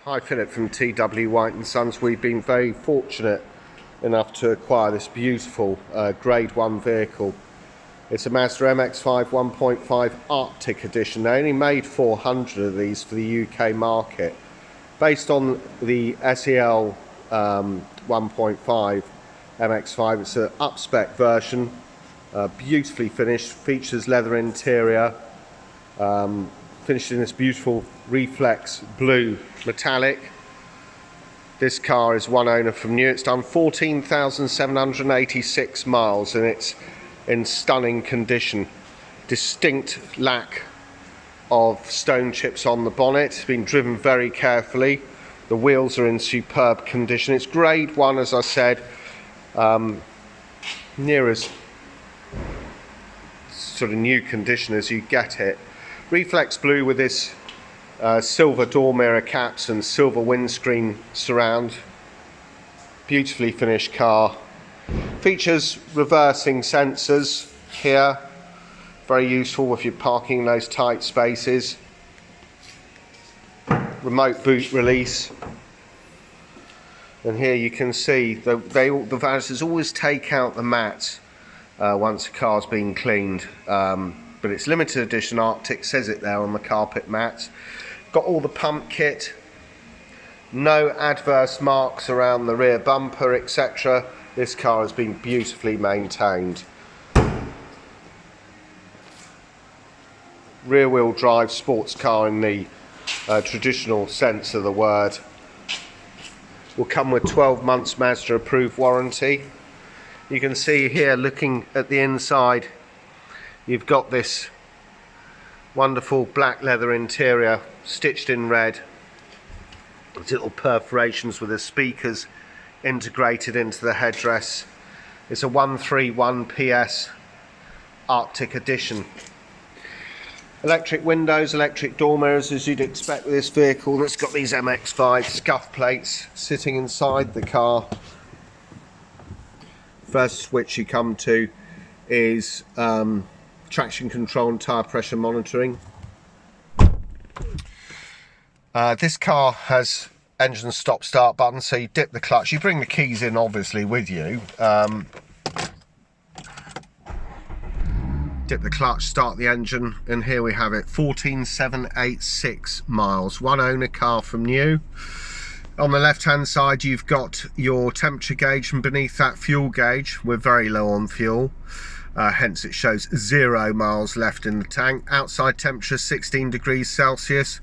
Hi, Philip from T.W White Sons. We've been very fortunate enough to acquire this beautiful Grade 1 vehicle. It's a Mazda MX-5 1.5 Arctic edition. They only made 400 of these for the UK market. Based on the SEL 1.5 MX-5, it's an up-spec version, beautifully finished, features leather interior, finished in this beautiful reflex blue metallic. This car is one owner from new. It's done 14,786 miles and it's in stunning condition. Distinct lack of stone chips on the bonnet. It's been driven very carefully. The wheels are in superb condition. It's Grade 1, as I said, near as sort of new condition as you get it. Reflex blue with this silver door mirror caps and silver windscreen surround. Beautifully finished car. Features reversing sensors here, very useful if you're parking in those tight spaces. Remote boot release, and here you can see the Mazdas always take out the mats once a car's been cleaned. But it's limited edition Arctic, says it there on the carpet mats. Got all the pump kit, no adverse marks around the rear bumper, etc. This car has been beautifully maintained. Rear wheel drive sports car in the traditional sense of the word. Will come with 12 months Mazda approved warranty. You can see here, looking at the inside, you've got this wonderful black leather interior stitched in red. There's little perforations with the speakers integrated into the headdress. It's a 131 PS Arctic edition. Electric windows, electric door mirrors, as you'd expect with this vehicle that's got these MX-5 scuff plates sitting inside the car. First switch you come to is traction control and tyre pressure monitoring. This car has engine stop start button, so you dip the clutch, you bring the keys in obviously with you, dip the clutch, start the engine, and here we have it, 14,786 miles, one owner car from new. On the left hand side you've got your temperature gauge, and beneath that fuel gauge. We're very low on fuel, hence it shows 0 miles left in the tank. Outside temperature 16 degrees Celsius.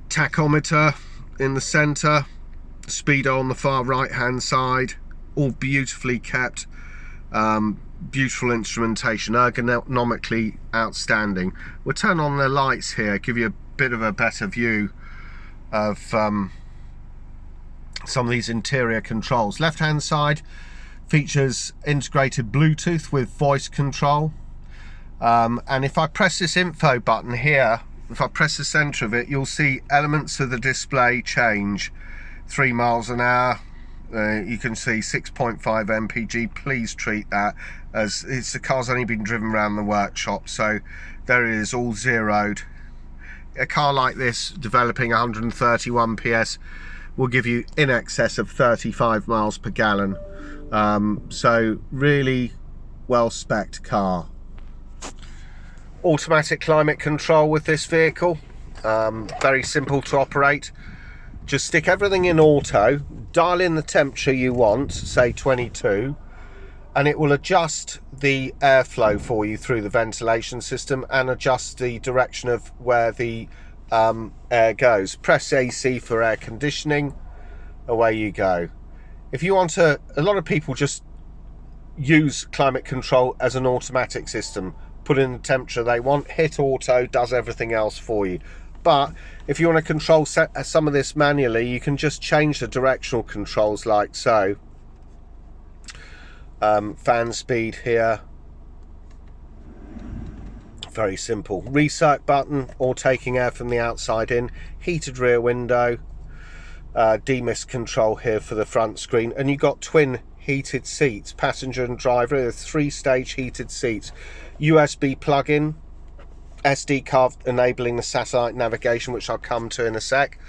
Tachometer in the centre, speedo on the far right hand side, all beautifully kept. Beautiful instrumentation, ergonomically outstanding. We'll turn on the lights here, give you a bit of a better view of some of these interior controls. Left hand side features integrated Bluetooth with voice control, and if I press this info button here, if I press the center of it, you'll see elements of the display change. 3 miles an hour, you can see 6.5 mpg. Please treat that as the car's only been driven around the workshop, so there it is, all zeroed. A car like this developing 131 PS will give you in excess of 35 miles per gallon, so really well spec'd car. Automatic climate control with this vehicle, very simple to operate. Just stick everything in auto, dial in the temperature you want, say 22, and it will adjust the airflow for you through the ventilation system and adjust the direction of where the air goes. Press AC for air conditioning, away you go. If you want a lot of people just use climate control as an automatic system, put in the temperature they want, hit auto, does everything else for you. But if you want to control some of this manually, you can just change the directional controls like so. Fan speed here, very simple. Recirc button, or taking air from the outside in. Heated rear window, demist control here for the front screen, and you've got twin heated seats, passenger and driver, 3-stage heated seats. USB plug-in, SD card enabling the satellite navigation, which I'll come to in a sec.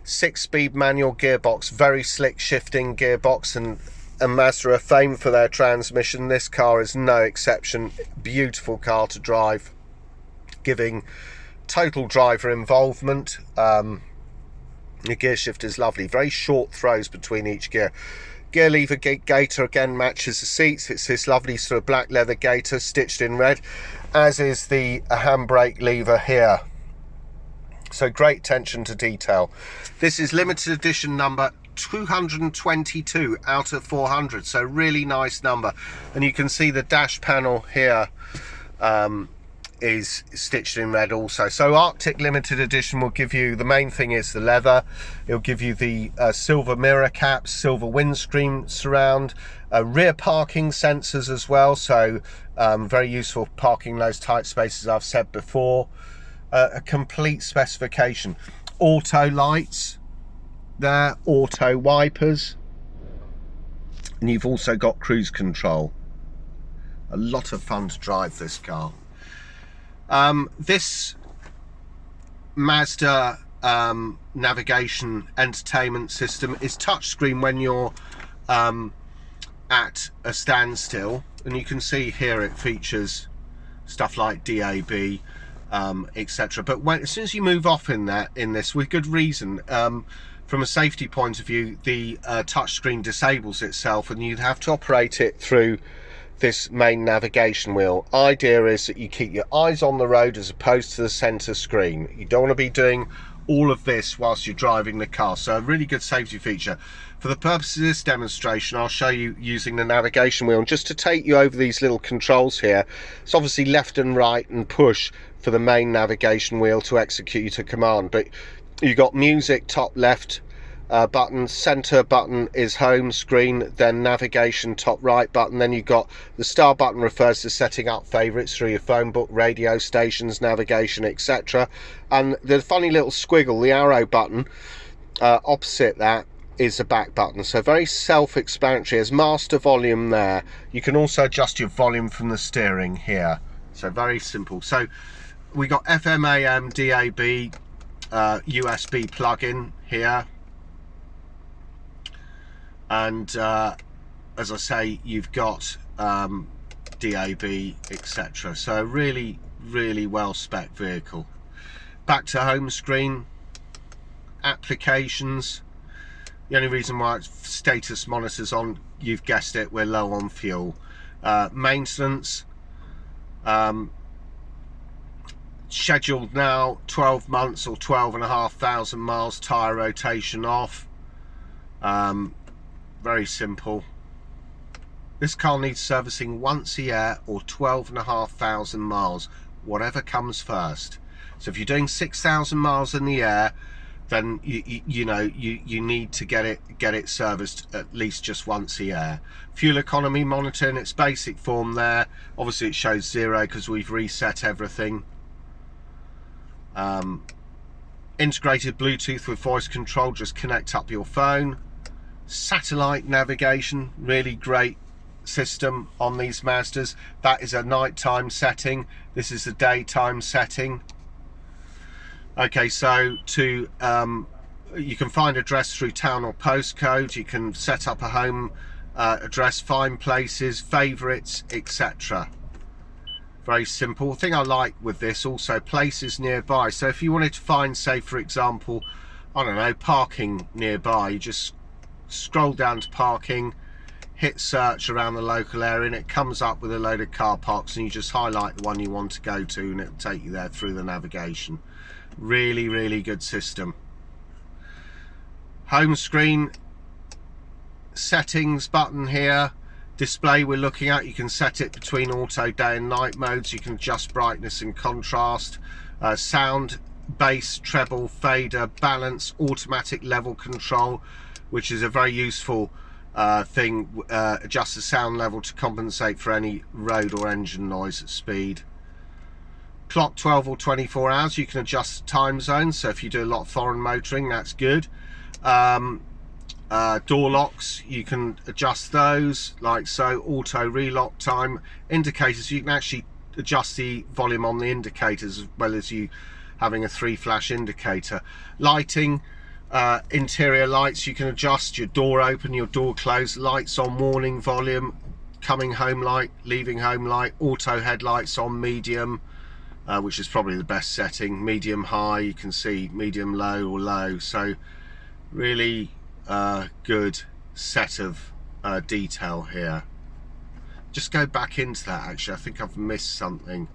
6-speed manual gearbox, very slick shifting gearbox, and Mazda are famed for their transmission. This car is no exception. Beautiful car to drive, giving total driver involvement. The gear shift is lovely, very short throws between each gear. Gear lever gaiter again matches the seats. It's this lovely sort of black leather gaiter stitched in red, as is the handbrake lever here. So great attention to detail. This is limited edition number 222 out of 400, so really nice number. And you can see the dash panel here is stitched in red also. So Arctic limited edition will give you, the main thing is the leather. It'll give you the silver mirror caps, silver windscreen surround, rear parking sensors as well, so very useful parking those tight spaces I've said before. A complete specification. Auto lights there, auto wipers, and you've also got cruise control. A lot of fun to drive this car. This Mazda navigation entertainment system is touchscreen when you're at a standstill, and you can see here it features stuff like DAB, etc. But as soon as you move off in this, with good reason, from a safety point of view, the touchscreen disables itself, and you'd have to operate it through this main navigation wheel. Idea is that you keep your eyes on the road as opposed to the center screen. You don't want to be doing all of this whilst you're driving the car, so a really good safety feature. For the purpose of this demonstration, I'll show you using the navigation wheel, and just to take you over these little controls here, it's obviously left and right and push for the main navigation wheel to execute a command, but you got music top left button, center button is home screen, then navigation top right button, then you've got the star button refers to setting up favorites through your phone book, radio stations, navigation, etc. And the funny little squiggle, the arrow button opposite that, is the back button. So very self-explanatory. As master volume there, you can also adjust your volume from the steering here, so very simple. So we got FM, AM, DAB, USB plug-in here, and as I say, you've got DAB, etc. So really well spec vehicle. Back to home screen, applications. The only reason why it's status monitors on, you've guessed it, we're low on fuel. Maintenance, scheduled now 12 months or 12,500 miles, tyre rotation off. Very simple. This car needs servicing once a year or 12,500 miles, whatever comes first. So if you're doing 6,000 miles in the year, then you need to get it serviced at least just once a year. Fuel economy monitor in its basic form there. Obviously it shows 0 because we've reset everything. Integrated Bluetooth with voice control, just connect up your phone. Satellite navigation, really great system on these Mazdas. That is a nighttime setting, this is a daytime setting. Okay, so to you can find address through town or postcode, you can set up a home address, find places, favorites, etc. Very simple. The thing I like with this also, places nearby. So if you wanted to find, say for example, I don't know, parking nearby, you just scroll down to parking, hit search around the local area, and it comes up with a load of car parks, and you just highlight the one you want to go to and it'll take you there through the navigation. Really good system. Home screen, settings button here, display we're looking at, you can set it between auto, day and night modes, you can adjust brightness and contrast, sound, bass, treble, fader, balance, automatic level control, which is a very useful thing, adjust the sound level to compensate for any road or engine noise at speed. Clock 12 or 24 hours, you can adjust time zones, so if you do a lot of foreign motoring, that's good. Door locks, you can adjust those like so. Auto relock time, indicators, you can actually adjust the volume on the indicators as well as you having a 3-flash indicator. Lighting, interior lights, you can adjust your door open, your door closed, lights on warning volume, coming home light, leaving home light, auto headlights on medium, which is probably the best setting, medium high, you can see medium low or low. So really good set of detail here. Just go back into that, actually, I think I've missed something.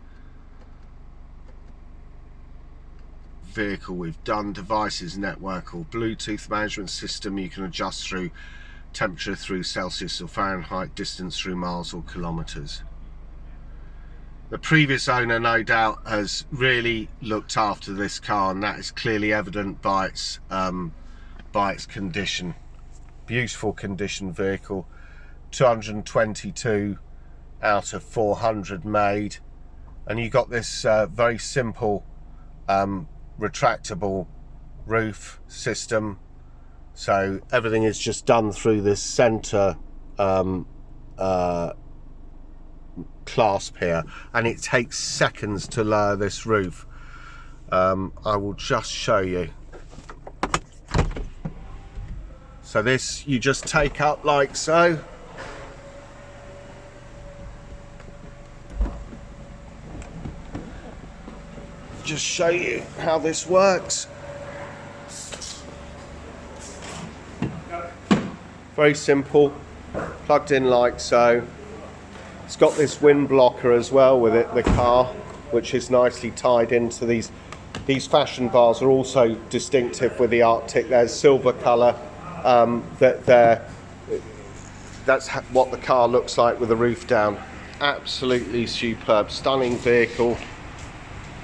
Vehicle, we've done devices, network or Bluetooth management system. You can adjust through temperature through Celsius or Fahrenheit, distance through miles or kilometers. The previous owner no doubt has really looked after this car, and that is clearly evident by its condition. Beautiful condition vehicle, 222 out of 400 made, and you got this very simple retractable roof system, so everything is just done through this center clasp here, and it takes seconds to lower this roof. I will just show you. So this you just take up like so. Just show you how this works. Very simple, plugged in like so. It's got this wind blocker as well with it, the car, which is nicely tied into these. These fashion bars are also distinctive with the Arctic. There's silver colour. That's what the car looks like with the roof down. Absolutely superb, stunning vehicle.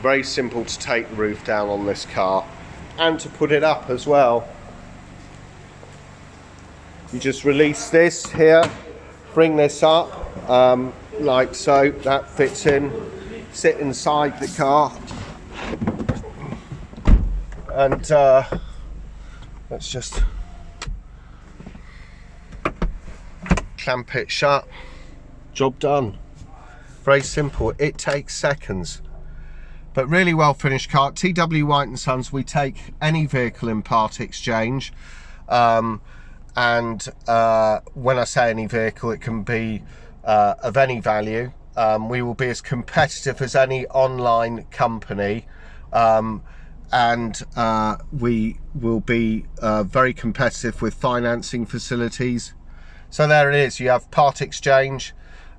Very simple to take the roof down on this car and to put it up as well. You just release this here, bring this up like so, that fits in, sit inside the car, and let's just clamp it shut. Job done. Very simple, it takes seconds. But really well finished car. T.W White Sons, we take any vehicle in part exchange. And when I say any vehicle, it can be of any value. We will be as competitive as any online company. And we will be very competitive with financing facilities. So there it is, you have part exchange.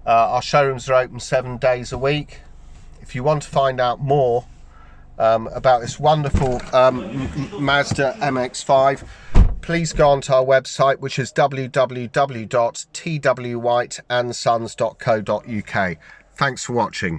Our showrooms are open 7 days a week. If you want to find out more about this wonderful Mazda MX-5, please go onto our website, which is www.twwhiteandsons.co.uk. Thanks for watching.